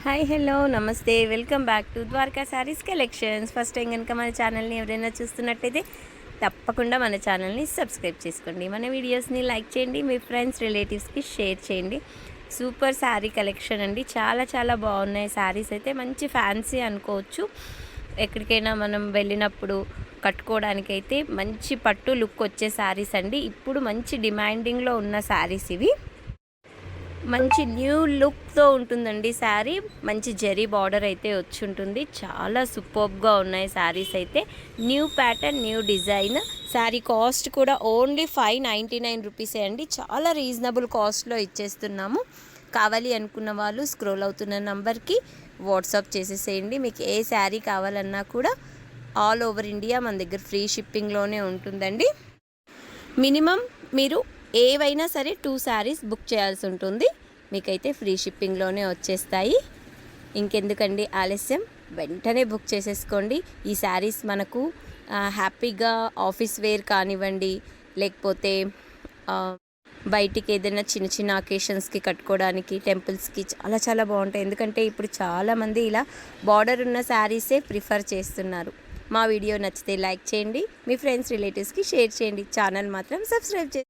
Hi hello నమస్తే welcome back to Dwaraka sarees collections. First time కనుక మన ఛానల్ని ఎవరైనా చూస్తున్నట్టయితే తప్పకుండా మన ఛానల్ని సబ్స్క్రైబ్ చేసుకోండి. మన వీడియోస్ని లైక్ చేయండి, మీ ఫ్రెండ్స్ రిలేటివ్స్కి షేర్ చేయండి. సూపర్ శారీ కలెక్షన్ అండి, చాలా చాలా బాగున్నాయి శారీస్ అయితే. మంచి ఫ్యాన్సీ అనుకోవచ్చు. ఎక్కడికైనా మనం వెళ్ళినప్పుడు కట్టుకోవడానికైతే మంచి పట్టు లుక్ వచ్చే శారీస్ అండి. ఇప్పుడు మంచి డిమాండింగ్లో ఉన్న శారీస్ ఇవి. మంచి న్యూ లుక్తో ఉంటుందండి శారీ. మంచి జరీ బార్డర్ అయితే వచ్చి ఉంటుంది. చాలా సూపర్బ్గా ఉన్నాయి శారీస్ అయితే. New pattern, new design. Sari cost కూడా ఓన్లీ 599 రూపీసే అండి. చాలా రీజనబుల్ కాస్ట్లో ఇచ్చేస్తున్నాము. కావాలి అనుకున్న వాళ్ళు స్క్రోల్ అవుతున్న నంబర్కి వాట్సాప్ చేసేసేయండి. మీకు ఏ శారీ కావాలన్నా కూడా ఆల్ ఓవర్ ఇండియా మన దగ్గర ఫ్రీ షిప్పింగ్లోనే ఉంటుందండి. మినిమం మీరు ఏవైనా సరే 2 శారీస్ బుక్ చేయాల్సి ఉంటుంది. మీకైతే ఫ్రీ షిప్పింగ్లోనే వచ్చేస్తాయి. ఇంకెందుకండి ఆలస్యం, వెంటనే బుక్ చేసేసుకోండి. ఈ శారీస్ మనకు హ్యాపీగా ఆఫీస్ వేర్ కానివ్వండి, లేకపోతే బయటికి ఏదైనా చిన్న చిన్న అకేషన్స్కి కట్టుకోవడానికి, టెంపుల్స్కి చాలా చాలా బాగుంటాయి. ఎందుకంటే ఇప్పుడు చాలామంది ఇలా బార్డర్ ఉన్న శారీసే ప్రిఫర్ చేస్తున్నారు. మా వీడియో నచ్చితే లైక్ చేయండి, మీ ఫ్రెండ్స్ రిలేటివ్స్కి షేర్ చేయండి. ఛానల్ మాత్రం సబ్స్క్రైబ్ చేయండి.